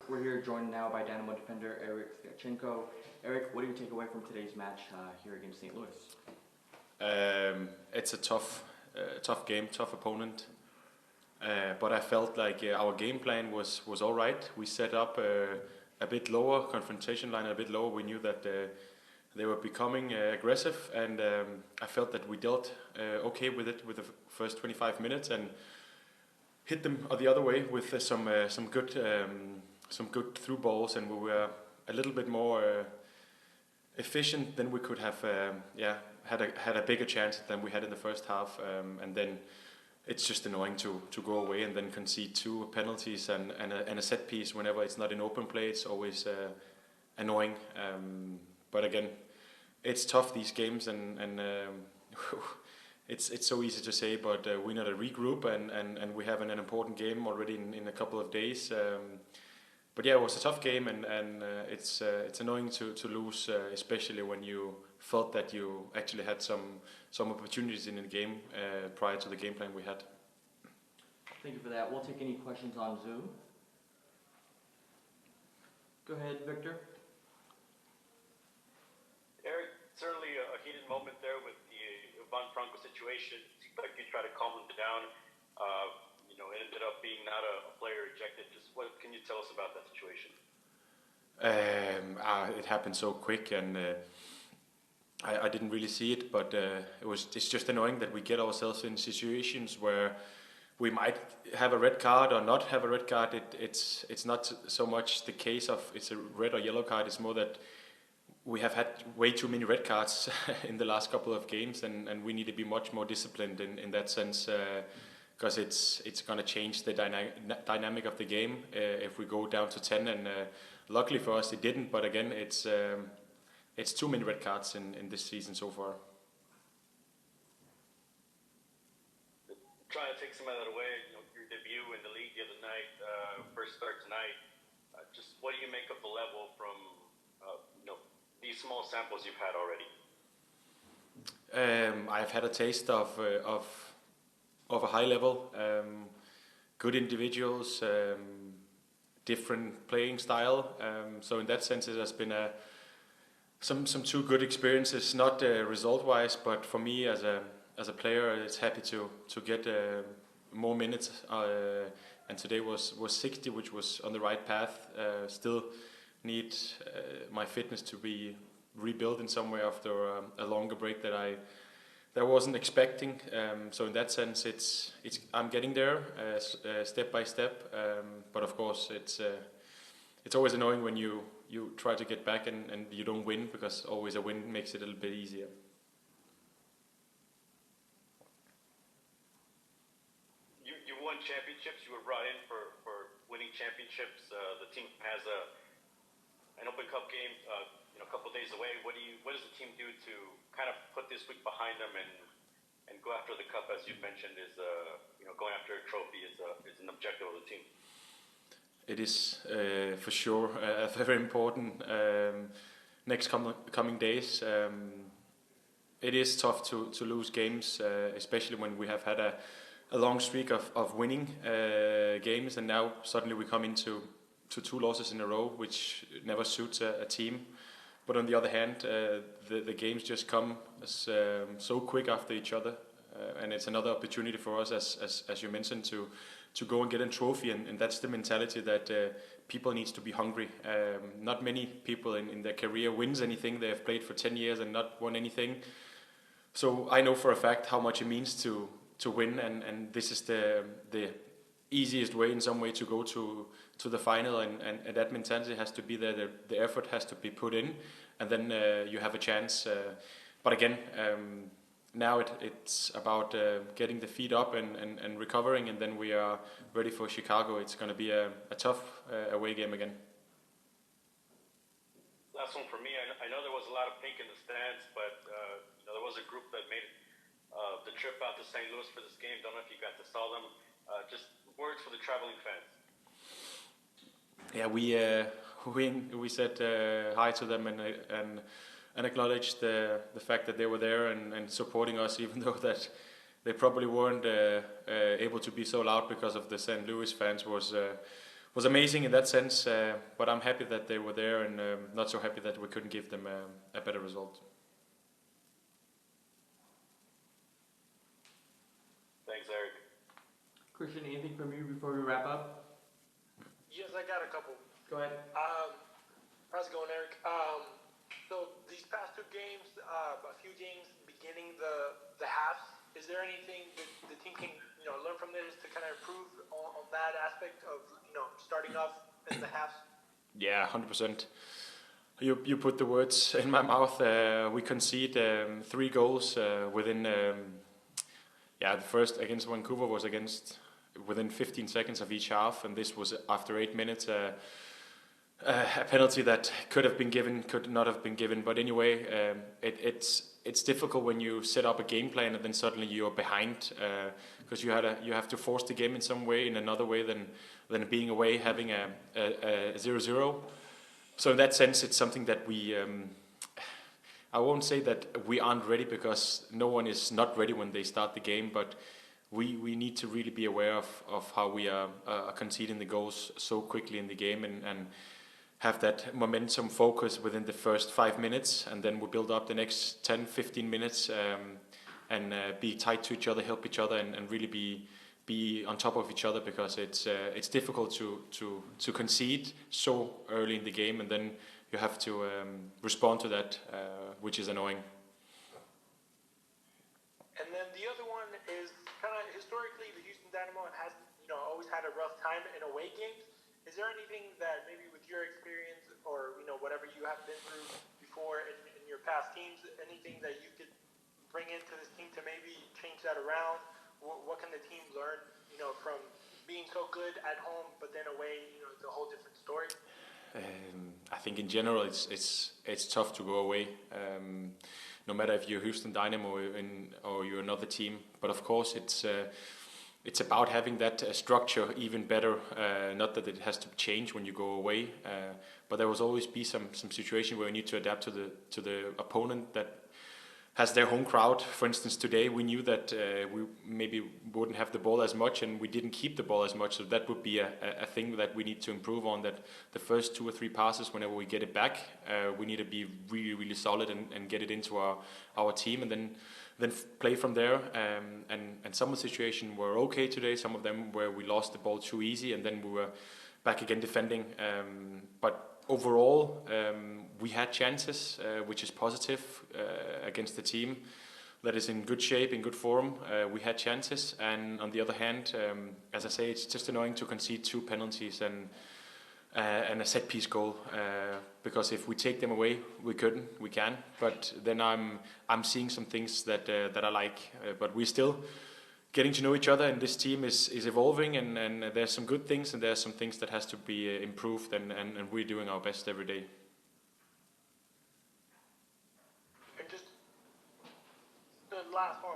We're here joined now by Dynamo defender Erik Sviatchenko. Erik, what do you take away from today's match here against St. Louis? It's a tough game, tough opponent. But I felt like our game plan was all right. We set up a bit lower, confrontation line a bit lower. We knew that they were becoming aggressive, and I felt that we dealt okay with it with the first 25 minutes and hit them the other way with some good through balls, and we were a little bit more efficient than we could have. Had a bigger chance than we had in the first half, and then it's just annoying to go away and then concede two penalties and a set piece whenever it's not in open play. It's always annoying. But again, it's tough, these games, and it's so easy to say, but we need to regroup, and we have an important game already in a couple of days. But yeah, it was a tough game, and it's annoying to lose, especially when you felt that you actually had some opportunities in the game prior to the game plan we had. Thank you for that. We'll take any questions on Zoom. Go ahead, Victor. Erik, certainly a heated moment there with the Van Franco situation. It seemed like you tried to calm him down. It ended up being not a player ejected. Just what can you tell us about that situation? It happened so quick, and I didn't really see it, but it's just annoying that we get ourselves in situations where we might have a red card or not have a red card. It's not so much the case of it's a red or yellow card. It's more that we have had way too many red cards in the last couple of games, and we need to be much more disciplined in that sense, because it's going to change the dynamic of the game if we go down to 10, and luckily for us it didn't, but again it's too many red cards in this season so far. Trying to take some of that away, your debut in the league the other night, first start tonight, just what do you make of the level from these small samples you've had already? I've had a taste of a high level, good individuals, different playing style. So in that sense, it has been some two good experiences, not result-wise, but for me as a player, it's happy to get more minutes. And today was 60, which was on the right path. Still need my fitness to be rebuilt in some way after a longer break that I wasn't expecting. So in that sense, I'm getting there step by step. But of course, it's always annoying when you try to get back and you don't win, because always a win makes it a little bit easier. You won championships. You were brought in for winning championships. The team has an Open Cup game a couple days away. What does the team do to kind of put this week behind them and go after the cup, as you mentioned, is going after a trophy is an objective of the team? It is for sure very important next coming days. It is tough to lose games, especially when we have had a long streak of winning games, and now suddenly we come into two losses in a row, which never suits a team. But on the other hand, the games just come so quick after each other, and it's another opportunity for us, as you mentioned, to go and get a trophy, and that's the mentality that people needs to be hungry. Not many people in their career wins anything. They have played for 10 years and not won anything. So I know for a fact how much it means to win, and this is the easiest way in some way to go to the final, and that mentality has to be there. The effort has to be put in, and then you have a chance. But again, now it's about getting the feet up and recovering, and then we are ready for Chicago. It's going to be a tough away game again. Last one for me. I know there was a lot of pink in the stands, but there was a group that made the trip out to St. Louis for this game. Don't know if you got to saw them. Just words for the traveling fans. Yeah, we said hi to them and acknowledged the fact that they were there and supporting us, even though that they probably weren't able to be so loud because of the St. Louis fans was was amazing in that sense. But I'm happy that they were there, and not so happy that we couldn't give them a better result. Thanks, Erik. Christian, anything from you before we wrap up? Yes, I got a couple. Go ahead. How's it going, Erik? So these past two games, a few games beginning the halves, is there anything that the team can learn from this to kind of improve on that aspect of starting off in the halves? Yeah, 100%. You put the words in my mouth. We concede 3 goals within. The first against Vancouver was within 15 seconds of each half, and this was after 8 minutes. A penalty that could have been given, could not have been given. But anyway, it's difficult when you set up a game plan and then suddenly you're behind, because you have to force the game in some way, in another way than being away, having a 0-0. So in that sense, it's something that we. I won't say that we aren't ready, because no one is not ready when they start the game, but we need to really be aware of how we are conceding the goals so quickly in the game, and have that momentum focus within the first 5 minutes, and then we build up the next 10-15 minutes, and be tight to each other, help each other, and really be on top of each other, because it's difficult to concede so early in the game, and then you have to respond to that, which is annoying. And then the other one is kind of historically, the Houston Dynamo has always had a rough time in away games. Is there anything that maybe with your experience, or whatever you have been through before in your past teams, anything that you could bring into this team to maybe change that around? What can the team learn from being so good at home, but then away, it's a whole different story? I think in general it's tough to go away, no matter if you're Houston Dynamo or you're another team. But of course it's about having that structure even better. Not that it has to change when you go away, but there will always be some situation where you need to adapt to the opponent that has their home crowd. For instance, today we knew that we maybe wouldn't have the ball as much, and we didn't keep the ball as much. So that would be a thing that we need to improve on. That the first 2 or 3 passes, whenever we get it back, we need to be really, really solid and get it into our team, and then play from there. And some of the situations were okay today. Some of them where we lost the ball too easy, and then we were back again defending. But overall, we had chances, which is positive against the team that is in good shape, in good form. We had chances, and on the other hand, as I say, it's just annoying to concede 2 penalties and a set-piece goal, because if we take them away, we can. But then I'm seeing some things that I like, but we're still getting to know each other, and this team is evolving, and there's some good things, and there's some things that has to be improved, and we're doing our best every day. And just the last one.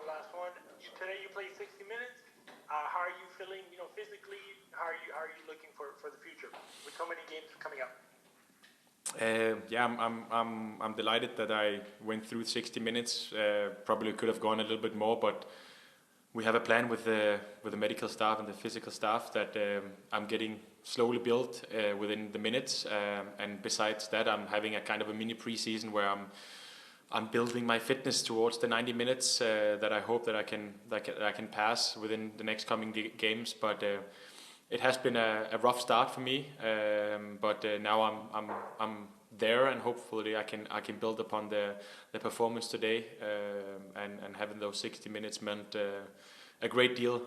Today you played 60 minutes. How are you feeling, physically? How are you looking for the future with so many games coming up? I'm delighted that I went through 60 minutes. Probably could have gone a little bit more, but we have a plan with the medical staff and the physical staff that I'm getting slowly built within the minutes, and besides that, I'm having a kind of a mini pre-season where I'm building my fitness towards the 90 minutes that I hope that I can pass within the next coming games. But it has been a rough start for me, but now I'm there, and hopefully I can build upon the performance today, and having those 60 minutes meant a great deal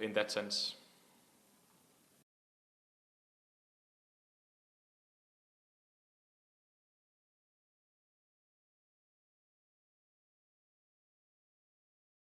in that sense.